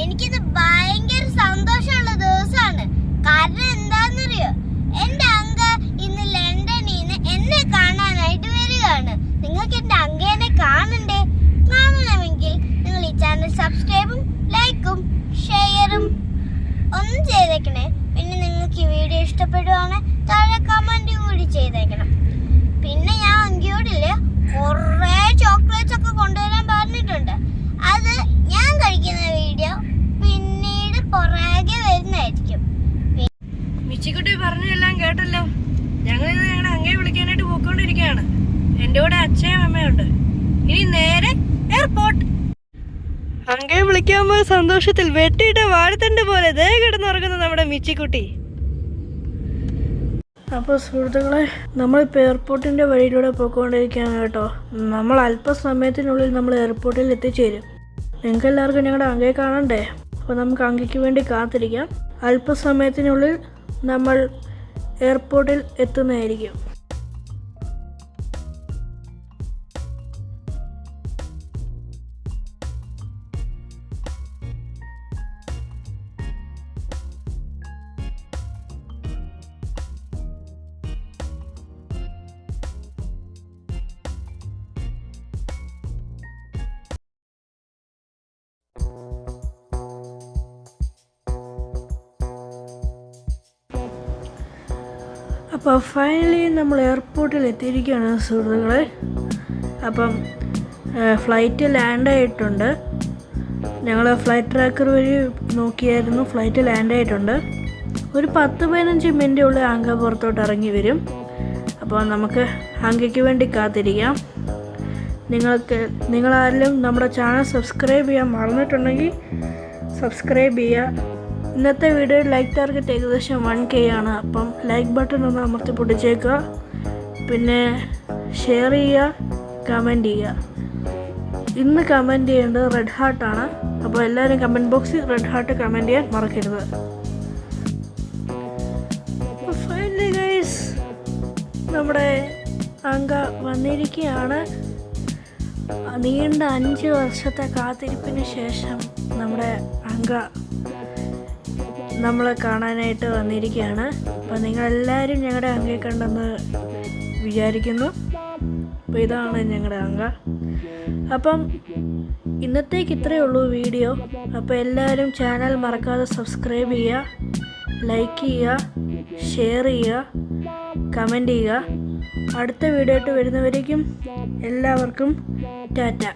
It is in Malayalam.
എനിക്കിത് ഭയങ്കര സന്തോഷമുള്ള ദിവസമാണ്. കാരണം എന്താണെന്നറിയോ, എന്റെ അങ്ക ഇന്ന് ലണ്ടനിൽ നിന്ന് എന്നെ കാണാനായിട്ട് വരികയാണ്. നിങ്ങൾക്ക് എന്റെ അങ്കേനെ കാണണമെങ്കിൽ നിങ്ങൾ ഈ ചാനൽ സബ്സ്ക്രൈബും ലൈക്കും ഷെയറും ഒന്നും ചെയ്തേക്കണേ. പിന്നെ നിങ്ങൾക്ക് ഈ വീഡിയോ ഇഷ്ടപ്പെടുവാണെങ്കിൽ താഴെ കമന്റ് കൂടി ചെയ്തേക്കണം. പിന്നെ ഞാൻ അങ്കിയോടില്ലേ കുറേ ചോക്ലേറ്റ്സ് ഒക്കെ കൊണ്ടുവരാൻ പറഞ്ഞിട്ടുണ്ട്. അത് ഞാൻ കഴിക്കുന്ന വീഡിയോ പിന്നീട് പുറകെ വരുന്നതായിരിക്കും. മിച്ചിക്കുട്ടി പറഞ്ഞെല്ലാം കേട്ടല്ലോ. ഞങ്ങളിന്ന് ഞങ്ങളുടെ അങ്ങയെ വിളിക്കാനായിട്ട് പോയിക്കൊണ്ടിരിക്കുകയാണ്. എൻ്റെ കൂടെ അച്ഛനും അമ്മയുണ്ട്. ഇനി നേരെ എയർപോർട്ട്. അങ്ങയെ വിളിക്കാൻ പോയ സന്തോഷത്തിൽ വെട്ടിയിട്ട വാഴത്തണ്ട് പോലെ ദേ കിടന്നുറങ്ങുന്ന നമ്മുടെ മിച്ചിക്കുട്ടി. അപ്പോൾ സുഹൃത്തുക്കളെ, നമ്മളിപ്പോൾ എയർപോർട്ടിൻ്റെ വഴിയിലൂടെ പോയിക്കൊണ്ടിരിക്കുകയാണ് കേട്ടോ. നമ്മൾ അല്പസമയത്തിനുള്ളിൽ നമ്മൾ എയർപോർട്ടിൽ എത്തിച്ചേരും. നിങ്ങൾക്ക് എല്ലാവർക്കും ഞങ്ങളുടെ അങ്കയെ കാണണ്ടേ? അപ്പോൾ നമുക്ക് അങ്കയ്ക്ക് വേണ്ടി കാത്തിരിക്കാം. അല്പസമയത്തിനുള്ളിൽ നമ്മൾ എയർപോർട്ടിൽ എത്തുന്നതായിരിക്കും. അപ്പോൾ ഫൈനലി നമ്മൾ എയർപോർട്ടിൽ എത്തിയിരിക്കുകയാണ് സുഹൃത്തുക്കളെ. അപ്പം ഫ്ലൈറ്റ് ലാൻഡായിട്ടുണ്ട്. ഞങ്ങൾ ഫ്ലൈറ്റ് ട്രാക്കർ വഴി നോക്കിയായിരുന്നു. ഫ്ലൈറ്റ് ലാൻഡായിട്ടുണ്ട്. ഒരു 10-15 മിനിറ്റ് ഉള്ളിൽ അങ്ക പുറത്തോട്ട് ഇറങ്ങി വരും. അപ്പോൾ നമുക്ക് അങ്കയ്ക്ക് വേണ്ടി കാത്തിരിക്കാം. നിങ്ങളാരെങ്കിലും നമ്മുടെ ചാനൽ സബ്സ്ക്രൈബ് ചെയ്യാൻ മറന്നിട്ടുണ്ടെങ്കിൽ സബ്സ്ക്രൈബ് ചെയ്യുക. ഇന്നത്തെ വീഡിയോ ലൈക്ക് ടാർഗറ്റ് ഏകദേശം 1K ആണ്. അപ്പം ലൈക്ക് ബട്ടൺ ഒന്ന് അമർത്തി പൊട്ടിച്ചേക്കുക. പിന്നെ ഷെയർ ചെയ്യുക, കമൻറ്റ് ചെയ്യുക. ഇന്ന് കമൻറ്റ് ചെയ്യേണ്ടത് റെഡ് ഹാർട്ടാണ്. അപ്പോൾ എല്ലാവരും കമൻറ്റ് ബോക്സിൽ റെഡ് ഹാർട്ട് കമൻറ്റ് ചെയ്യാൻ മറക്കരുത്. ഫൈനലി ഗൈസ്, നമ്മുടെ അങ്ക വന്നിരിക്കുകയാണ്. നീണ്ട 5 വർഷത്തെ കാത്തിരിപ്പിന് ശേഷം നമ്മുടെ അങ്ക നമ്മളെ കാണാനായിട്ട് വന്നിരിക്കുകയാണ്. അപ്പോൾ നിങ്ങളെല്ലാവരും ഞങ്ങളുടെ അങ്കയെ കണ്ടെന്ന് വിചാരിക്കുന്നു. അപ്പോൾ ഇതാണ് ഞങ്ങളുടെ അങ്ക. അപ്പം ഇന്നത്തേക്ക് ഇത്രയേ ഉള്ളൂ വീഡിയോ. അപ്പോൾ എല്ലാവരും ചാനൽ മറക്കാതെ സബ്സ്ക്രൈബ് ചെയ്യുക, ലൈക്ക് ചെയ്യുക, ഷെയർ ചെയ്യുക, കമൻറ്റ് ചെയ്യുക. അടുത്ത വീഡിയോ ആയിട്ട് വരുന്നവരേക്കും എല്ലാവർക്കും ടാറ്റ.